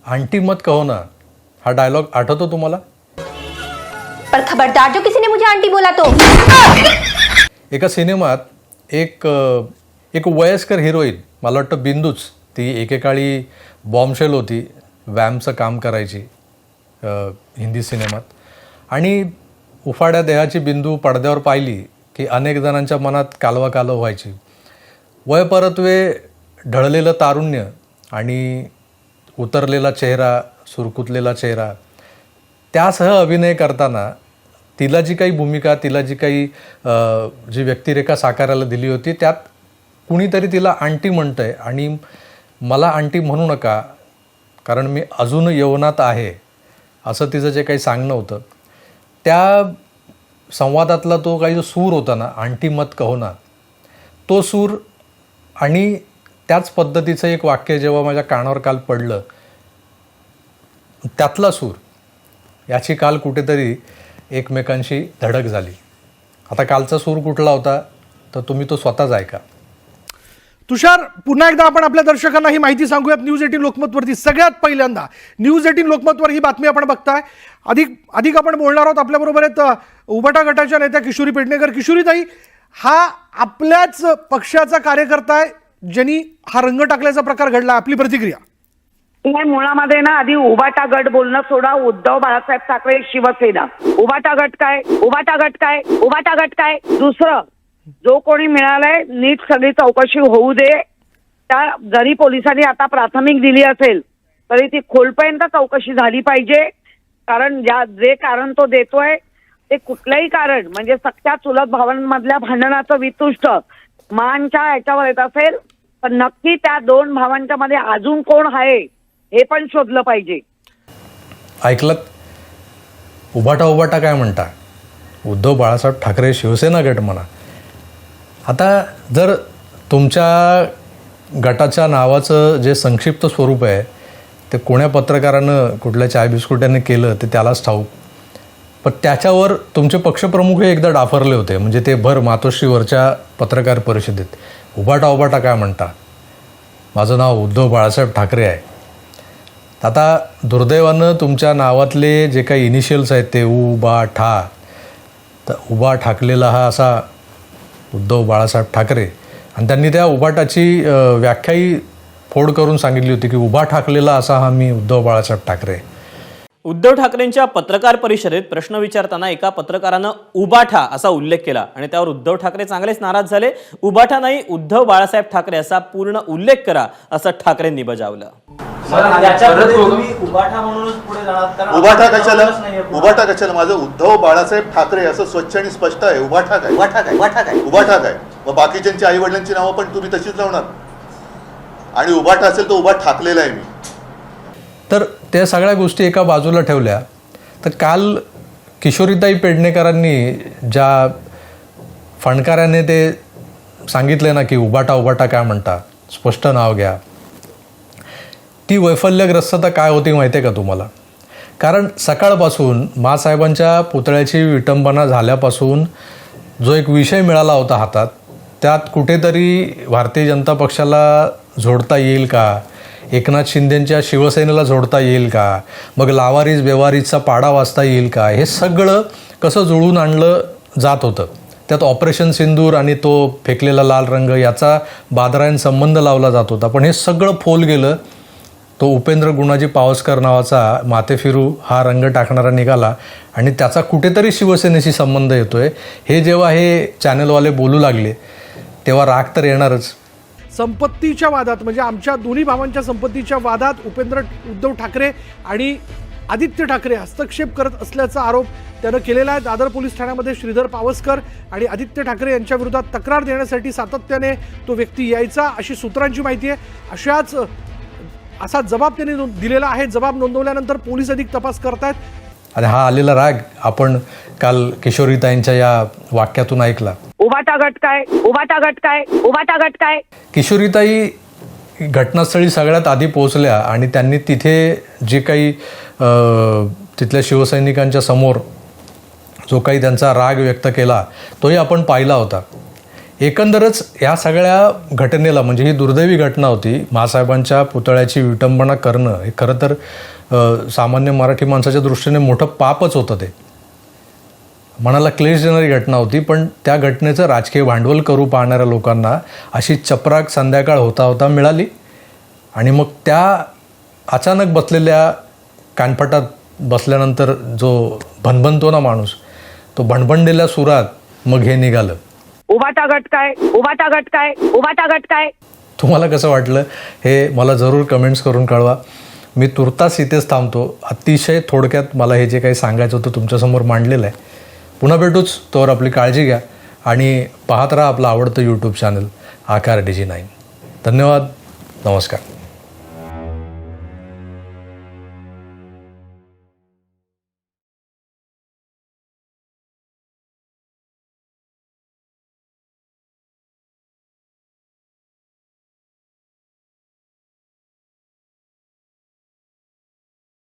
Aunty मत कहो ना हा डायलॉग आठवतो तुम्हाला? पर खबरदार जो किसी ने मुझे आंटी बोला तो। एका सिनेमात एक वयस्कर हिरोईन, मला वाटतं बिंदूच, ती एकेकाळी बॉम्बशेल होती, वॅमचं काम करायची हिंदी सिनेमात, आणि उफाड्या देहाची बिंदू पडद्यावर पाहिली की अनेक जणांच्या मनात कालवा कालव व्हायची. वयपरत्वे, ढळलेलं तारुण्य आणि उतरलेला चेहरा, सुरकुतलेला चेहरा, त्यासह अभिनय करताना तिला जी काही भूमिका, तिला जी काही जी व्यक्तिरेखा साकारायला दिली होती, त्यात कुणीतरी तिला आंटी म्हणतं आहे आणि मला आंटी म्हणू नका कारण मी अजून यवनात आहे, असं तिचं जे काही सांगणं होतं, त्या संवादातला तो काही जो सूर होता ना, आंटी मत कहो ना, तो सूर आणि त्याच पद्धतीचं एक वाक्य जेव्हा माझ्या कानावर काल पडलं, त्यातला सूर, याची काल कुठेतरी एकमेकांशी धडक झाली. आता कालचा सूर कुठला होता तर तुम्ही तो स्वतःच ऐका. तुषार, पुन्हा एकदा आपण आपल्या दर्शकांना ही माहिती सांगूयात. न्यूज 18 लोकमतवरती सगळ्यात पहिल्यांदा न्यूज 18 लोकमतवर ही बातमी आपण बघताय. अधिक आपण बोलणार आहोत. आपल्याबरोबर आहेत उबाटा गटाच्या नेत्या किशोरी पेडणेकर. किशोरीताई, हा आपल्याच पक्षाचा कार्यकर्ता आहे ज्यांनी हा रंग टाकल्याचा प्रकार घडला, आपली प्रतिक्रिया? मुळामध्ये ना आधी उबाटा गट बोलणं सोडा. उद्धव बाळासाहेब ठाकरे शिवसेना. उबाटा गट काय, उबाटा गट काय, उबाटा गट काय. दुसरं, जो कोणी मिळालाय नीट सगळी चौकशी होऊ दे. त्या जरी पोलिसांनी आता प्राथमिक दिली असेल तरी ती खोलपर्यंत चौकशी झाली पाहिजे. कारण जे कारण तो देतोय ते कुठलंही कारण, म्हणजे सख्या चुलत भावांमधल्या भांडणाचं वितुष्ट मानच्या याच्यावर येत असेल तर नक्की त्या दोन भावांच्या मध्ये अजून कोण आहे हे पण शोधलं पाहिजे. ऐकलत? उबाटा काय म्हणता? उद्धव बाळासाहेब ठाकरे शिवसेना गट म्हणा. आता जर तुमच्या गटाच्या नावाचं जे संक्षिप्त स्वरूप आहे ते कोण्या पत्रकारानं कुठल्या चाय बिस्कुटाने केलं ते त्यालाच ठाऊक, पण त्याच्यावर तुमचे पक्षप्रमुख एकदा डाफरले होते, म्हणजे ते भर मातोश्रीवरच्या पत्रकार परिषदेत. उबाटा काय म्हणता? माझं नाव उद्धव बाळासाहेब ठाकरे आहे. आता दुर्दैवानं तुमच्या नावातले जे काही इनिशियल्स आहेत ते उबा ठा, तर उबा ठाकलेला हा असा उद्धव बाळासाहेब ठाकरे, आणि त्यांनी त्या उबाटाची व्याख्याही फोड करून सांगितली होती की उभा ठाकलेला असा हा मी उद्धव बाळासाहेब ठाकरे. उद्धव ठाकरेंच्या पत्रकार परिषदेत प्रश्न विचारताना एका पत्रकारानं उबाठा असा उल्लेख केला आणि त्यावर उद्धव ठाकरे चांगलेच नाराज झाले. उबाठा नाही, उद्धव बाळासाहेब ठाकरे असा पूर्ण उल्लेख करा असं ठाकरेंनी बजावलं. उबाठा कशाला? माझं उद्धव बाळासाहेब ठाकरे असं स्वच्छ आणि स्पष्ट आहे. उबाठा काय? मग बाकीच्यांची आई वडिलांची नावं पण तुम्ही तशीच लावणार, आणि उबाठा असेल तर उभा ठाकलेला आहे मी. तर त्या सगळ्या गोष्टी एका बाजूला ठेवल्या तर काल किशोरीताई पेडणेकरांनी ज्या फणकाराने ते सांगितले ना की उबाटा काय म्हणता, स्पष्ट नाव घ्या, ती वैफल्यग्रस्तता काय होती माहिती आहे का तुम्हाला? कारण सकाळपासून माँसाहेबांच्या पुतळ्याची विटंबना झाल्यापासून जो एक विषय मिळाला होता हातात, त्यात कुठेतरी भारतीय जनता पक्षाला जोडता येईल का, एकनाथ शिंदेंच्या शिवसेनेला जोडता येईल का, मग लावारिस बेवारिसचा पाडा वाचता येईल का, हे सगळं कसं जुळून आणलं जात होतं. त्यात ऑपरेशन सिंदूर आणि तो फेकलेला लाल रंग याचा बादरायण संबंध लावला जात होता. पण हे सगळं फोल गेलं. तो उपेंद्र गुणाजी पावसकर नावाचा माथेफिरू हा रंग टाकणारा निघाला आणि त्याचा कुठेतरी शिवसेनेशी संबंध येतोय. हे जेव्हा हे चॅनलवाले बोलू लागले तेव्हा राग तर येणारच. संपत्तीच्या वादात, म्हणजे आमच्या दोन्ही भावांच्या संपत्तीच्या वादात उद्धव ठाकरे आणि आदित्य ठाकरे हस्तक्षेप करत असल्याचा आरोप त्यानं केलेला आहे. दादर पोलीस ठाण्यामध्ये श्रीधर पावसकर आणि आदित्य ठाकरे यांच्या विरोधात तक्रार देण्यासाठी सातत्याने तो व्यक्ती यायचा अशी सूत्रांची माहिती आहे. असा जबाब त्यांनी दिलेला आहे. जबाब नोंदवल्यानंतर पोलीस अधिक तपास करतायत. आणि हा आलेला राग आपण काल किशोरीताईंच्या या वाक्यातून ऐकला. उबाटा गट काय, उबाटा गट काय, उबाटा गट काय. किशोरीताई घटनास्थळी सगळ्यात आधी पोहोचल्या आणि त्यांनी तिथे जे काही तिथल्या शिवसैनिकांच्या समोर जो काही त्यांचा राग व्यक्त केला तोही आपण पाहिला होता. एकंदरच या सगळ्या घटनेला म्हणजे ही दुर्दैवी घटना होती. माँसाहेबांच्या पुतळ्याची विटंबना करणं हे खरं तर सामान्य मराठी माणसाच्या दृष्टीने मोठं पापच होतं. ते मनाला क्लेश देणारी घटना होती, पण त्या घटनेचं राजकीय भांडवल करू पाहणाऱ्या लोकांना अशी चपराक संध्याकाळ होता होता मिळाली आणि मग त्या अचानक बसलेल्या कानफटात बसल्यानंतर जो भणभणतो ना माणूस, तो भणभणलेल्या सुरात मग हे निघालं. उभाटा गट काय, उभाटा गट काय, उभाटा गट काय. तुम्हाला कसं वाटलं हे मला जरूर कमेंट्स करून कळवा. मी तुर्तास इथेच थांबतो. अतिशय थोडक्यात मला हे जे काही सांगायचं होतं तुमच्यासमोर मांडलेलं आहे. पुन्हा भेटूच, तोवर आपली काळजी घ्या आणि पाहत राहा आपलं आवडतं यूट्यूब चॅनल आकार DG9. धन्यवाद. नमस्कार.